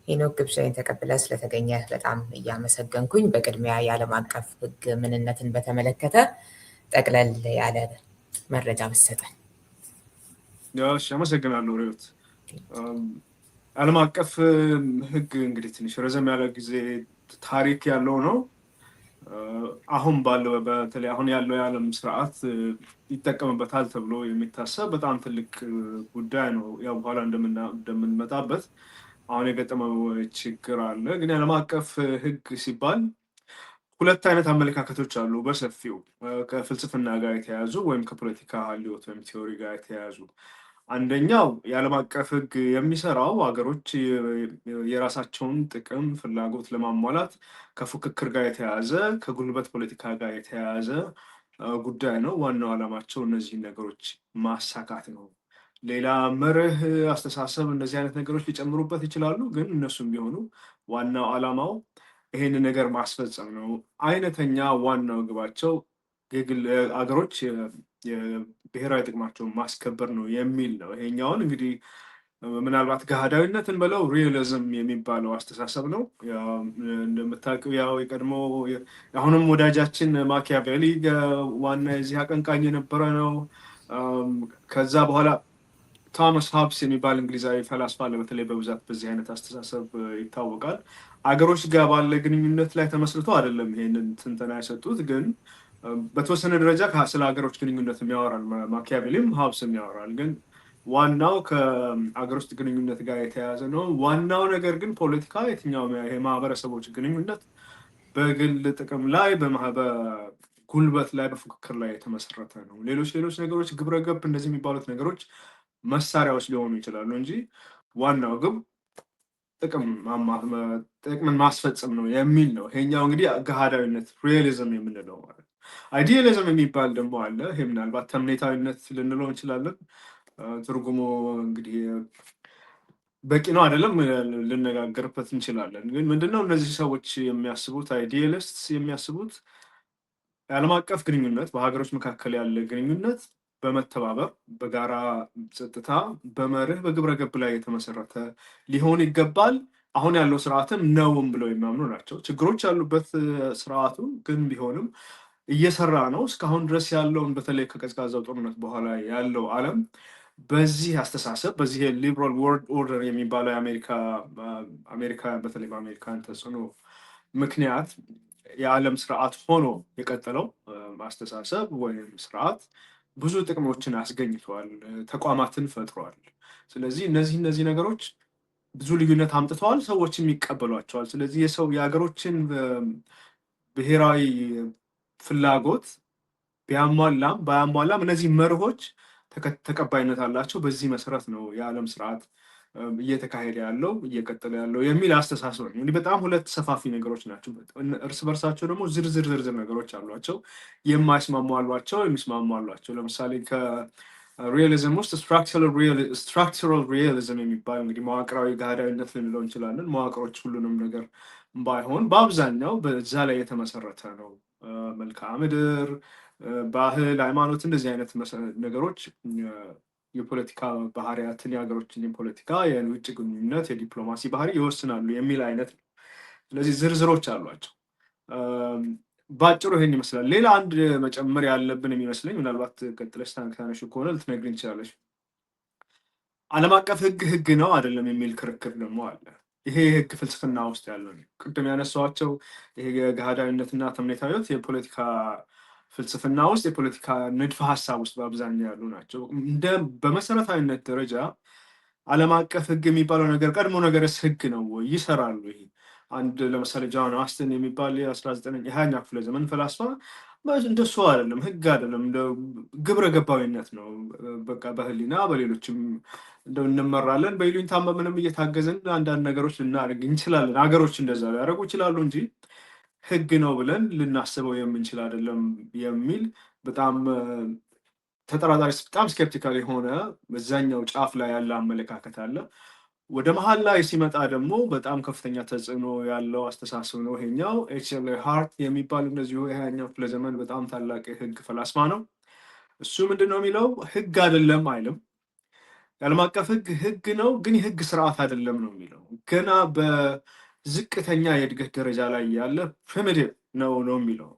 ሄኖክ ግብዣዬን ተቀብለህ ስለተገኘህ በጣም እያመሰገንኩኝ፣ በቅድሚያ የዓለም አቀፍ ሕግ ምንነትን በተመለከተ ጠቅለል ያለ መረጃ ብትሰጠን። እሺ፣ አመሰግናለሁ ሪዮት። ዓለም አቀፍ ሕግ እንግዲህ ትንሽ ረዘም ያለ ጊዜ ታሪክ ያለው ነው። አሁን ባለው በተለይ አሁን ያለው የዓለም ስርዓት ይጠቀምበታል ተብሎ የሚታሰብ በጣም ትልቅ ጉዳይ ነው። ያው በኋላ እንደምንመጣበት አሁን የገጠመው ችግር አለ። ግን የዓለም አቀፍ ሕግ ሲባል ሁለት አይነት አመለካከቶች አሉ በሰፊው ከፍልስፍና ጋር የተያያዙ ወይም ከፖለቲካ ሀልዮት ወይም ቲዎሪ ጋር የተያያዙ። አንደኛው የዓለም አቀፍ ሕግ የሚሰራው ሀገሮች የራሳቸውን ጥቅም ፍላጎት ለማሟላት ከፉክክር ጋር የተያያዘ ከጉልበት ፖለቲካ ጋር የተያያዘ ጉዳይ ነው። ዋናው ዓላማቸው እነዚህን ነገሮች ማሳካት ነው። ሌላ መርህ፣ አስተሳሰብ እንደዚህ አይነት ነገሮች ሊጨምሩበት ይችላሉ። ግን እነሱም ቢሆኑ ዋናው ዓላማው ይሄንን ነገር ማስፈጸም ነው። አይነተኛ ዋናው ግባቸው የግል አገሮች የብሔራዊ ጥቅማቸውን ማስከበር ነው የሚል ነው። ይሄኛውን እንግዲህ ምናልባት ገሃዳዊነትን በለው ሪያሊዝም የሚባለው አስተሳሰብ ነው። እንደምታውቀው ያው የቀድሞ አሁንም ወዳጃችን ማኪያቬሊ ዋና የዚህ አቀንቃኝ የነበረ ነው። ከዛ በኋላ ቶማስ ሆብስ የሚባል እንግሊዛዊ ፈላስፋ አለ። በተለይ በብዛት በዚህ አይነት አስተሳሰብ ይታወቃል። አገሮች ጋር ባለ ግንኙነት ላይ ተመስርቶ አይደለም ይሄንን ትንተና የሰጡት፣ ግን በተወሰነ ደረጃ ስለ ሀገሮች ግንኙነት ያወራል። ማኪያቬሊም ሆብስም ያወራል። ግን ዋናው ከአገር ውስጥ ግንኙነት ጋር የተያያዘ ነው። ዋናው ነገር ግን ፖለቲካ፣ የትኛውም የማህበረሰቦች ግንኙነት በግል ጥቅም ላይ በጉልበት ላይ በፉክክር ላይ የተመሰረተ ነው። ሌሎች ነገሮች ግብረገብ እንደዚህ የሚባሉት ነገሮች መሳሪያዎች ሊሆኑ ይችላሉ እንጂ ዋናው ግብ ጥቅምን ማስፈጸም ነው የሚል ነው። ይሄኛው እንግዲህ ገሃዳዊነት ሪያሊዝም የምንለው ማለት ነው። አይዲያሊዝም የሚባል ደግሞ አለ። ይሄ ምናልባት ተምኔታዊነት ልንለው እንችላለን። ትርጉሙ እንግዲህ በቂ ነው አይደለም፣ ልነጋገርበት እንችላለን። ግን ምንድነው እነዚህ ሰዎች የሚያስቡት፣ አይዲያሊስት የሚያስቡት የዓለም አቀፍ ግንኙነት በሀገሮች መካከል ያለ ግንኙነት በመተባበር በጋራ ጸጥታ፣ በመርህ በግብረ ገብ ላይ የተመሰረተ ሊሆን ይገባል። አሁን ያለው ስርዓትም ነውም ብለው የሚያምኑ ናቸው። ችግሮች ያሉበት ስርዓቱ ግን ቢሆንም እየሰራ ነው። እስካሁን ድረስ ያለውን በተለይ ከቀዝቃዛው ጦርነት በኋላ ያለው ዓለም በዚህ አስተሳሰብ በዚህ ሊበራል ወርልድ ኦርደር የሚባለው አሜሪካ በተለይ በአሜሪካን ተጽዕኖ ምክንያት የዓለም ስርዓት ሆኖ የቀጠለው አስተሳሰብ ወይም ስርዓት ብዙ ጥቅሞችን አስገኝተዋል፣ ተቋማትን ፈጥሯል። ስለዚህ እነዚህ ነገሮች ብዙ ልዩነት አምጥተዋል፣ ሰዎችም ይቀበሏቸዋል። ስለዚህ የሀገሮችን ብሔራዊ ፍላጎት ቢያሟላም ባያሟላም እነዚህ መርሆች ተቀባይነት አላቸው። በዚህ መሰረት ነው የዓለም ስርዓት እየተካሄደ ያለው እየቀጠለ ያለው የሚል አስተሳሰብ ነው። እንግዲህ በጣም ሁለት ሰፋፊ ነገሮች ናቸው። እርስ በርሳቸው ደግሞ ዝርዝር ነገሮች አሏቸው። የማይስማሙ አሏቸው፣ የሚስማሙ አሏቸው። ለምሳሌ ከሪያሊዝም ውስጥ ስትራክቸራል ሪያሊዝም የሚባል እንግዲህ መዋቅራዊ ገሃዳዊነት ልንለው እንችላለን። መዋቅሮች ሁሉንም ነገር ባይሆን በአብዛኛው በዛ ላይ የተመሰረተ ነው። መልክዓ ምድር፣ ባህል፣ ሃይማኖት እንደዚህ አይነት ነገሮች የፖለቲካ ባህሪያትን የሀገሮችን የፖለቲካ የውጭ ግንኙነት የዲፕሎማሲ ባህሪ ይወስናሉ የሚል አይነት ነው። ስለዚህ ዝርዝሮች አሏቸው። በአጭሩ ይሄን ይመስላል። ሌላ አንድ መጨመር ያለብን የሚመስለኝ ምናልባት ቀጥለሽ ታነሺ ከሆነ ልትነግሪኝ ትችላለች። ዓለም አቀፍ ሕግ ነው አይደለም የሚል ክርክር ደግሞ አለ። ይሄ የሕግ ፍልስፍና ውስጥ ያለው ቅድም ያነሷቸው ይሄ የገሃዳዊነትና ተምኔታዊነት የፖለቲካ ፍልስፍና ውስጥ የፖለቲካ ንድፈ ሀሳብ ውስጥ በአብዛኛው ያሉ ናቸው። በመሰረታዊነት ደረጃ ዓለም አቀፍ ሕግ የሚባለው ነገር ቀድሞ ነገርስ ሕግ ነው ወይ? ይሰራሉ? ይሄ አንድ ለምሳሌ ጆን አውስተን የሚባል የ20ኛው ክፍለ ዘመን ፈላስፋ እንደሱ አይደለም፣ ሕግ አይደለም፣ ግብረ ገባዊነት ነው። በቃ በህሊና በሌሎችም እንደው እንመራለን፣ በይሉኝታ በምንም እየታገዝን አንዳንድ ነገሮች ልናደርግ እንችላለን። ሀገሮች እንደዛ ሊያደርጉ ይችላሉ እንጂ ሕግ ነው ብለን ልናስበው የምንችል አይደለም የሚል በጣም ተጠራጣሪ፣ በጣም ስኬፕቲካል የሆነ በዛኛው ጫፍ ላይ ያለ አመለካከት አለ። ወደ መሀል ላይ ሲመጣ ደግሞ በጣም ከፍተኛ ተጽዕኖ ያለው አስተሳሰብ ነው ይሄኛው። ኤችኤል ሃርት የሚባል እንደዚሁ የሃያኛው ክፍለ ዘመን በጣም ታላቅ የሕግ ፈላስፋ ነው። እሱ ምንድን ነው የሚለው? ሕግ አይደለም አይልም። የዓለም አቀፍ ህግ ነው፣ ግን የህግ ስርዓት አይደለም ነው የሚለው። ገና በዝቅተኛ የእድገት ደረጃ ላይ ያለ ፕሪሚቲቭ ነው የሚለው።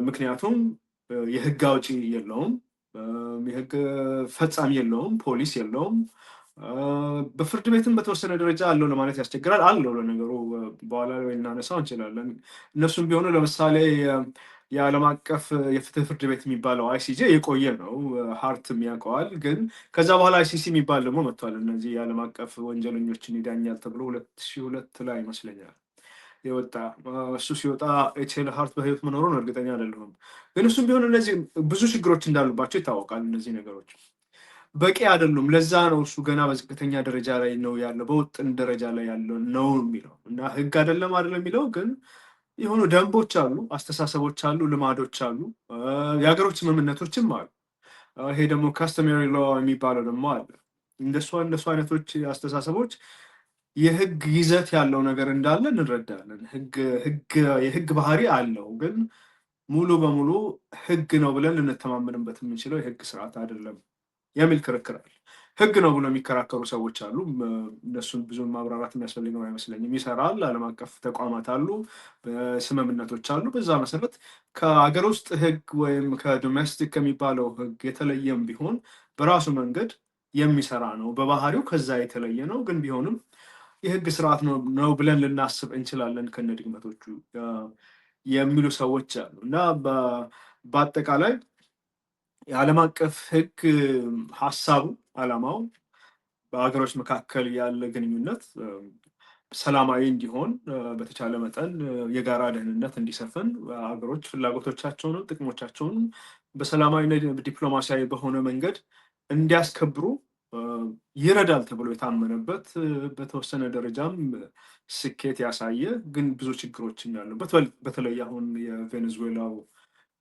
ምክንያቱም የህግ አውጪ የለውም፣ የህግ ፈጻሚ የለውም፣ ፖሊስ የለውም። በፍርድ ቤትም በተወሰነ ደረጃ አለው ለማለት ያስቸግራል። አለው ለነገሩ በኋላ ላይ እናነሳው እንችላለን። እነሱም ቢሆኑ ለምሳሌ የዓለም አቀፍ የፍትህ ፍርድ ቤት የሚባለው አይሲጄ የቆየ ነው፣ ሀርትም ያውቀዋል። ግን ከዛ በኋላ አይሲሲ የሚባል ደግሞ መጥቷል። እነዚህ የዓለም አቀፍ ወንጀለኞችን ይዳኛል ተብሎ 2002 ላይ ይመስለኛል የወጣ። እሱ ሲወጣ ኤችኤል ሀርት በህይወት መኖሩን እርግጠኛ አይደለሁም። ግን እሱም ቢሆን እነዚህ ብዙ ችግሮች እንዳሉባቸው ይታወቃል። እነዚህ ነገሮች በቂ አይደሉም። ለዛ ነው እሱ ገና በዝቅተኛ ደረጃ ላይ ነው ያለው፣ በውጥን ደረጃ ላይ ያለው ነው የሚለው እና ህግ አይደለም የሚለው ግን የሆኑ ደንቦች አሉ፣ አስተሳሰቦች አሉ፣ ልማዶች አሉ፣ የሀገሮች ስምምነቶችም አሉ። ይሄ ደግሞ ካስተመሪ ሎ የሚባለው ደግሞ አለ። እንደሱ አይነቶች አስተሳሰቦች የህግ ይዘት ያለው ነገር እንዳለ እንረዳለን። የህግ ባህሪ አለው፣ ግን ሙሉ በሙሉ ህግ ነው ብለን ልንተማመንበት የምንችለው የህግ ስርዓት አይደለም የሚል ክርክር አለ። ህግ ነው ብሎ የሚከራከሩ ሰዎች አሉ። እነሱን ብዙን ማብራራት የሚያስፈልገው አይመስለኝም። ይሰራል። ዓለም አቀፍ ተቋማት አሉ፣ ስምምነቶች አሉ። በዛ መሰረት ከሀገር ውስጥ ህግ ወይም ከዶሜስቲክ ከሚባለው ህግ የተለየም ቢሆን በራሱ መንገድ የሚሰራ ነው። በባህሪው ከዛ የተለየ ነው፣ ግን ቢሆንም የህግ ስርዓት ነው ብለን ልናስብ እንችላለን ከነ ድግመቶቹ የሚሉ ሰዎች አሉ እና በአጠቃላይ የዓለም አቀፍ ህግ ሀሳቡ ዓላማው በሀገሮች መካከል ያለ ግንኙነት ሰላማዊ እንዲሆን፣ በተቻለ መጠን የጋራ ደህንነት እንዲሰፍን፣ ሀገሮች ፍላጎቶቻቸውን ጥቅሞቻቸውን በሰላማዊ ዲፕሎማሲያዊ በሆነ መንገድ እንዲያስከብሩ ይረዳል ተብሎ የታመነበት፣ በተወሰነ ደረጃም ስኬት ያሳየ ግን ብዙ ችግሮችን ያሉበት፣ በተለይ አሁን የቬኔዙዌላው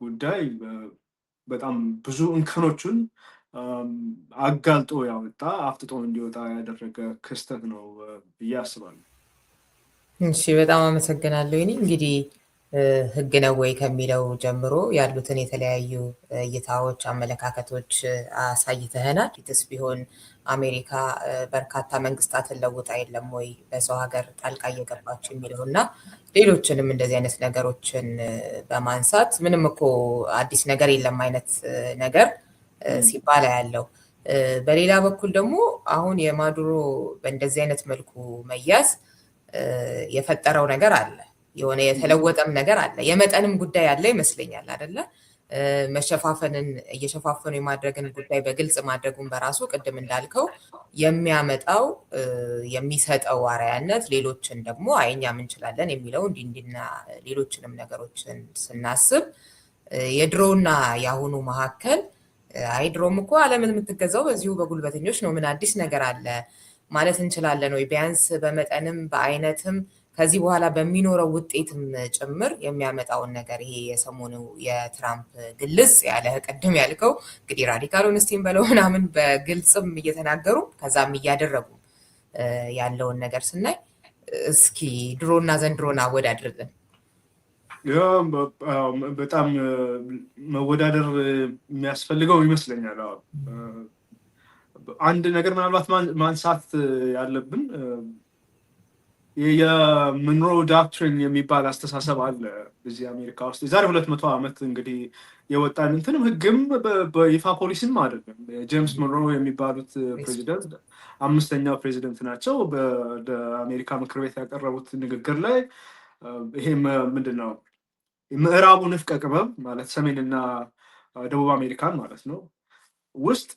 ጉዳይ በጣም ብዙ እንከኖቹን አጋልጦ ያወጣ፣ አፍጥጦ እንዲወጣ ያደረገ ክስተት ነው ብዬ አስባለሁ። እሺ፣ በጣም አመሰግናለሁ። እኔ እንግዲህ ህግ ነው ወይ ከሚለው ጀምሮ ያሉትን የተለያዩ እይታዎች፣ አመለካከቶች አሳይተህናል። ፊትስ ቢሆን አሜሪካ በርካታ መንግስታትን ለውጣ የለም ወይ በሰው ሀገር ጣልቃ እየገባችው የሚለው እና ሌሎችንም እንደዚህ አይነት ነገሮችን በማንሳት ምንም እኮ አዲስ ነገር የለም አይነት ነገር ሲባል ያለው። በሌላ በኩል ደግሞ አሁን የማዱሮ በእንደዚህ አይነት መልኩ መያዝ የፈጠረው ነገር አለ፣ የሆነ የተለወጠም ነገር አለ፣ የመጠንም ጉዳይ ያለ ይመስለኛል አይደለ? መሸፋፈንን እየሸፋፈኑ የማድረግን ጉዳይ በግልጽ ማድረጉን በራሱ ቅድም እንዳልከው የሚያመጣው የሚሰጠው አርአያነት ሌሎችን ደግሞ አይኛም እንችላለን የሚለው እንዲና ሌሎችንም ነገሮችን ስናስብ የድሮውና የአሁኑ መካከል አይ ድሮም እኮ ዓለምን የምትገዛው በዚሁ በጉልበተኞች ነው፣ ምን አዲስ ነገር አለ ማለት እንችላለን ወይ? ቢያንስ በመጠንም በአይነትም ከዚህ በኋላ በሚኖረው ውጤትም ጭምር የሚያመጣውን ነገር ይሄ የሰሞኑ የትራምፕ ግልጽ ያለ ቅድም ያልከው እንግዲህ ራዲካል ሆነስቲን በለው ምናምን በግልጽም እየተናገሩ ከዛም እያደረጉ ያለውን ነገር ስናይ እስኪ ድሮና ዘንድሮን አወዳድርልን። በጣም መወዳደር የሚያስፈልገው ይመስለኛል። አንድ ነገር ምናልባት ማንሳት ያለብን የምንሮ ዳክትሪን የሚባል አስተሳሰብ አለ እዚህ አሜሪካ ውስጥ የዛሬ 200 ዓመት እንግዲህ የወጣን እንትንም ህግም በይፋ ፖሊሲም አይደለም። ጄምስ monroe የሚባሉት ፕሬዚደንት 5ኛው ፕሬዚደንት ናቸው። በአሜሪካ ምክር ቤት ያቀረቡት ንግግር ላይ ይሄ ምንድን ነው ምዕራቡ ንፍቀ ክበብ ማለት ሰሜንና ደቡብ አሜሪካን ማለት ነው ውስጥ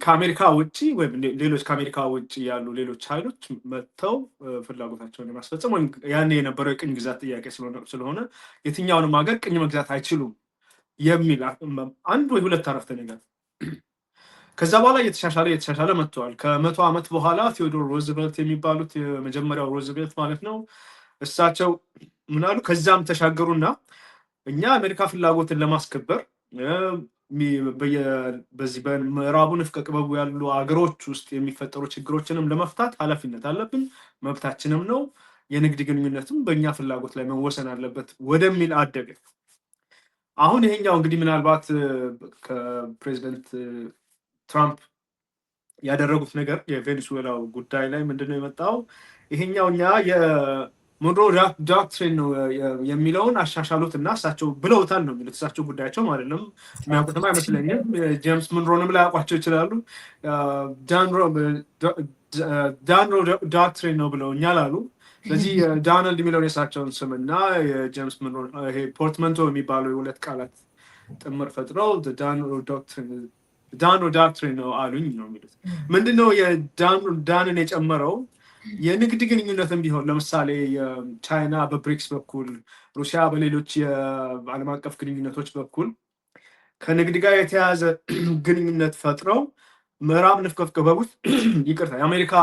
ከአሜሪካ ውጭ ወይም ሌሎች ከአሜሪካ ውጭ ያሉ ሌሎች ኃይሎች መጥተው ፍላጎታቸውን የማስፈጸም ወይም ያኔ የነበረው የቅኝ ግዛት ጥያቄ ስለሆነ የትኛውንም ሀገር ቅኝ መግዛት አይችሉም የሚል አንድ ወይ ሁለት አረፍተ ነገር ከዛ በኋላ እየተሻሻለ መጥተዋል። ከ100 ዓመት በኋላ ቴዎዶር ሮዝቬልት የሚባሉት የመጀመሪያው ሮዝቬልት ማለት ነው እሳቸው ምናሉ ከዛም ተሻገሩና እኛ አሜሪካ ፍላጎትን ለማስከበር በዚህ በምዕራቡ ንፍቀ ክበቡ ያሉ ሀገሮች ውስጥ የሚፈጠሩ ችግሮችንም ለመፍታት ኃላፊነት አለብን፣ መብታችንም ነው፣ የንግድ ግንኙነትም በእኛ ፍላጎት ላይ መወሰን አለበት ወደሚል አደገ። አሁን ይሄኛው እንግዲህ ምናልባት ከፕሬዚደንት ትራምፕ ያደረጉት ነገር የቬኔዙዌላው ጉዳይ ላይ ምንድነው የመጣው? ይሄኛው እኛ የሞንሮ ዶክትሪን ነው የሚለውን አሻሻሉት እና እሳቸው ብለውታል ነው የሚሉት። እሳቸው ጉዳያቸው አይደለም፣ የሚያውቁትም አይመስለኝም። ጄምስ ሙንሮንም ላያውቋቸው ይችላሉ። ዳንሮ ዶክትሪን ነው ብለውኛል አሉ። ስለዚህ ዳናልድ የሚለውን የእሳቸውን ስም እና የጄምስ ሙንሮ ይሄ ፖርትመንቶ የሚባለው የሁለት ቃላት ጥምር ፈጥረው ዳኖ ዶክትሪን ነው አሉኝ ነው የሚሉት። ምንድነው ዳንን የጨመረው? የንግድ ግንኙነትም ቢሆን ለምሳሌ የቻይና በብሪክስ በኩል ሩሲያ በሌሎች የዓለም አቀፍ ግንኙነቶች በኩል ከንግድ ጋር የተያያዘ ግንኙነት ፈጥረው ምዕራብ ንፍቀ ክበቡት ይቅርታ የአሜሪካ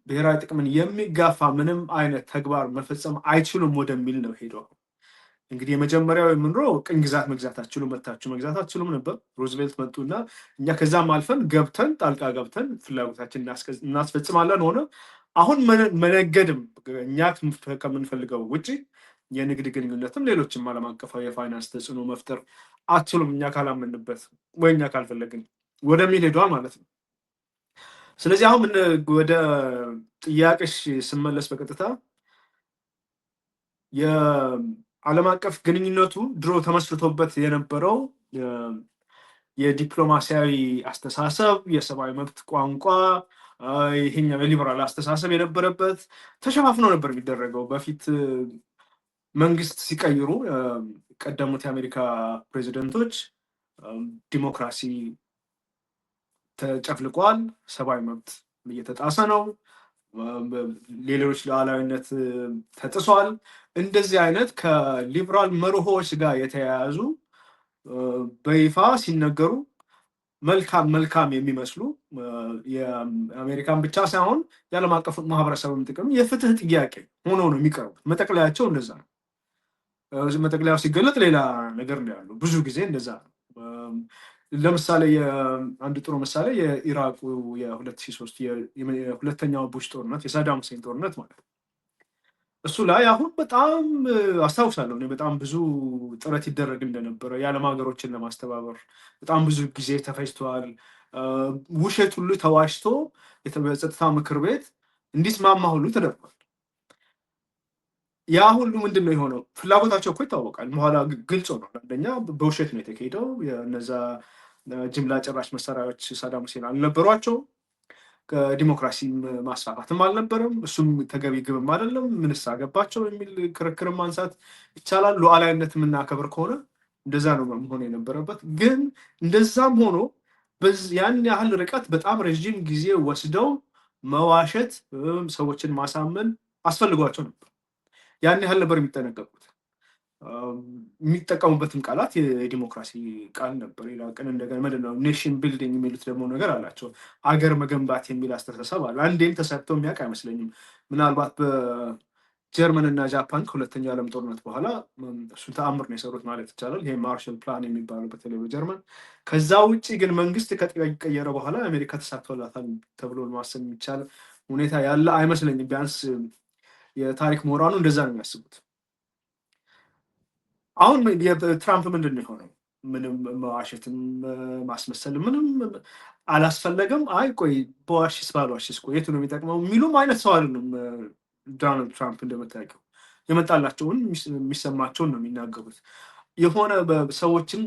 ብሔራዊ ጥቅምን የሚጋፋ ምንም አይነት ተግባር መፈጸም አይችሉም ወደሚል ነው ሄደው። እንግዲህ የመጀመሪያው የምንለው ቅኝ ግዛት መግዛት አትችሉም፣ መታችሁ መግዛት አትችሉም ነበር። ሩዝቬልት መጡና እኛ ከዛም አልፈን ገብተን ጣልቃ ገብተን ፍላጎታችን እናስፈጽማለን ሆነ። አሁን መነገድም እኛ ከምንፈልገው ውጭ የንግድ ግንኙነትም ሌሎችም ዓለም አቀፋዊ የፋይናንስ ተጽዕኖ መፍጠር አትችሉም እኛ ካላመንበት ወይ እኛ ካልፈለግን ወደሚል ሄዷል ማለት ነው። ስለዚህ አሁን ወደ ጥያቄሽ ስመለስ በቀጥታ የዓለም አቀፍ ግንኙነቱ ድሮ ተመስርቶበት የነበረው የዲፕሎማሲያዊ አስተሳሰብ፣ የሰብአዊ መብት ቋንቋ፣ ይሄኛው የሊበራል አስተሳሰብ የነበረበት ተሸፋፍኖ ነበር የሚደረገው። በፊት መንግስት ሲቀይሩ ቀደሙት የአሜሪካ ፕሬዚደንቶች ዲሞክራሲ ተጨፍልቋል፣ ሰብአዊ መብት እየተጣሰ ነው፣ ሌሎች ሉዓላዊነት ተጥሷል። እንደዚህ አይነት ከሊበራል መርሆች ጋር የተያያዙ በይፋ ሲነገሩ መልካም የሚመስሉ የአሜሪካን ብቻ ሳይሆን የዓለም አቀፍ ማህበረሰብም ጥቅም የፍትህ ጥያቄ ሆኖ ነው የሚቀርቡት። መጠቅለያቸው እንደዛ ነው። መጠቅለያው ሲገለጥ ሌላ ነገር ነው ያለው። ብዙ ጊዜ እንደዛ ነው። ለምሳሌ አንድ ጥሩ ምሳሌ የኢራቁ የ2003 የሁለተኛው ቡሽ ጦርነት የሳዳም ሁሴን ጦርነት ማለት ነው። እሱ ላይ አሁን በጣም አስታውሳለሁ እኔ በጣም ብዙ ጥረት ይደረግ እንደነበረ የዓለም ሀገሮችን ለማስተባበር በጣም ብዙ ጊዜ ተፈጅተዋል። ውሸት ሁሉ ተዋሽቶ የጸጥታ ምክር ቤት እንዲስማማ ሁሉ ተደርጓል። ያ ሁሉ ምንድን ነው የሆነው? ፍላጎታቸው እኮ ይታወቃል። በኋላ ግልጽ ነው። አንደኛ በውሸት ነው የተካሄደው። እነዛ ጅምላ ጨራሽ መሳሪያዎች ሳዳም ሁሴን አልነበሯቸው። ከዲሞክራሲ ማስፋፋትም አልነበረም። እሱም ተገቢ ግብም አይደለም። ምንስ አገባቸው የሚል ክርክር ማንሳት ይቻላል። ሉዓላዊነት የምናከብር ከሆነ እንደዛ ነው መሆን የነበረበት። ግን እንደዛም ሆኖ ያን ያህል ርቀት በጣም ረዥም ጊዜ ወስደው መዋሸት፣ ሰዎችን ማሳመን አስፈልጓቸው ነበር። ያን ያህል ነበር የሚጠነቀቁት። የሚጠቀሙበትም ቃላት የዲሞክራሲ ቃል ነበር። ሌላ ቀን እንደገና ምንድን ነው ኔሽን ቢልዲንግ የሚሉት ደግሞ ነገር አላቸው። አገር መገንባት የሚል አስተሳሰብ አለ። አንዴም ተሰርቶ የሚያውቅ አይመስለኝም። ምናልባት በጀርመን እና ጃፓን ከሁለተኛው ዓለም ጦርነት በኋላ እሱን ተአምር ነው የሰሩት ማለት ይቻላል። ይሄ ማርሻል ፕላን የሚባለው በተለይ በጀርመን። ከዛ ውጭ ግን መንግስት ከቀየረ በኋላ አሜሪካ ተሳክቶላታል ተብሎ ማሰብ የሚቻል ሁኔታ ያለ አይመስለኝም። ቢያንስ የታሪክ ምሁራኑ እንደዛ ነው የሚያስቡት። አሁን የትራምፕ ምንድን ነው የሆነው? ምንም መዋሸትም ማስመሰል ምንም አላስፈለገም። አይ ቆይ በዋሽስ ባልዋሽስ ቆይ የቱ ነው የሚጠቅመው የሚሉም አይነት ሰው አይደለም። ዶናልድ ትራምፕ እንደምታውቀው የመጣላቸውን የሚሰማቸውን ነው የሚናገሩት። የሆነ ሰዎችን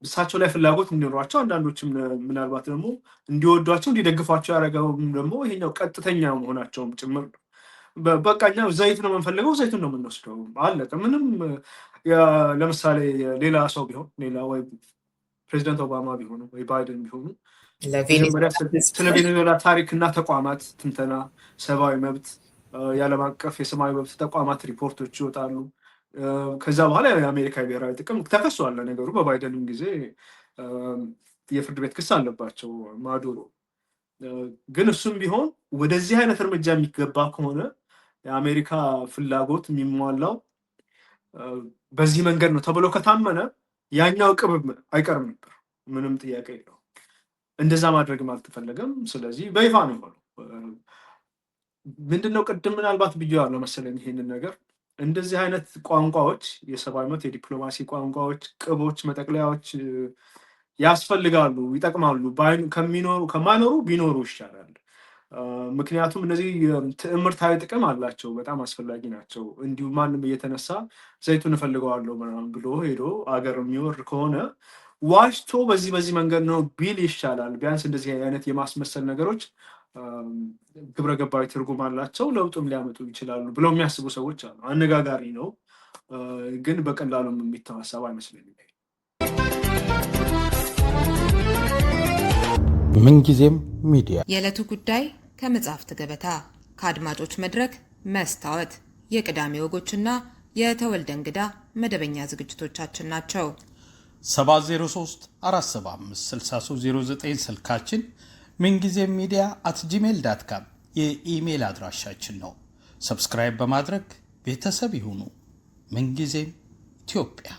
እሳቸው ላይ ፍላጎት እንዲኖሯቸው፣ አንዳንዶችም ምናልባት ደግሞ እንዲወዷቸው እንዲደግፏቸው ያደረገውም ደግሞ ይሄኛው ቀጥተኛ መሆናቸውም ጭምር ነው። በቃ እኛ ዘይት ነው የምንፈልገው፣ ዘይቱን ነው የምንወስደው፣ አለቀ። ምንም ለምሳሌ ሌላ ሰው ቢሆን ሌላ ወይ ፕሬዚደንት ኦባማ ቢሆኑ ወይ ባይደን ቢሆኑ ስለ ቬኔዙዌላ ታሪክና ተቋማት ትንተና፣ ሰብአዊ መብት፣ የዓለም አቀፍ የሰብአዊ መብት ተቋማት ሪፖርቶች ይወጣሉ። ከዛ በኋላ የአሜሪካ ብሔራዊ ጥቅም ተከሷል። ነገሩ በባይደንም ጊዜ የፍርድ ቤት ክስ አለባቸው ማዱሮ። ግን እሱም ቢሆን ወደዚህ አይነት እርምጃ የሚገባ ከሆነ የአሜሪካ ፍላጎት የሚሟላው በዚህ መንገድ ነው ተብሎ ከታመነ ያኛው ቅብብ አይቀርም ነበር። ምንም ጥያቄ የለው። እንደዛ ማድረግም አልተፈለገም። ስለዚህ በይፋ ነው የሆነው። ምንድነው ቅድም ምናልባት ብዬዋለሁ መሰለኝ ይሄንን ነገር እንደዚህ አይነት ቋንቋዎች የሰብአዊ መብት የዲፕሎማሲ ቋንቋዎች፣ ቅቦች፣ መጠቅለያዎች ያስፈልጋሉ፣ ይጠቅማሉ ከማይኖሩ ቢኖሩ ይሻላል። ምክንያቱም እነዚህ ትዕምርታዊ ጥቅም አላቸው፣ በጣም አስፈላጊ ናቸው። እንዲሁ ማንም እየተነሳ ዘይቱን እፈልገዋለሁ ምናምን ብሎ ሄዶ አገር የሚወር ከሆነ ዋሽቶ በዚህ መንገድ ነው ቢል ይሻላል። ቢያንስ እንደዚህ አይነት የማስመሰል ነገሮች ግብረ ገባዊ ትርጉም አላቸው፣ ለውጥም ሊያመጡ ይችላሉ ብለው የሚያስቡ ሰዎች አሉ። አነጋጋሪ ነው፣ ግን በቀላሉም የሚተው ሀሳብ አይመስለኝም። ምንጊዜም ሚዲያ የዕለቱ ጉዳይ ከመጽሐፍት ገበታ፣ ከአድማጮች መድረክ መስታወት፣ የቅዳሜ ወጎችና የተወልደ እንግዳ መደበኛ ዝግጅቶቻችን ናቸው። 703 475 6309 ስልካችን፣ ምንጊዜም ሚዲያ @gmail.com የኢሜል አድራሻችን ነው። ሰብስክራይብ በማድረግ ቤተሰብ ይሁኑ። ምንጊዜም ኢትዮጵያ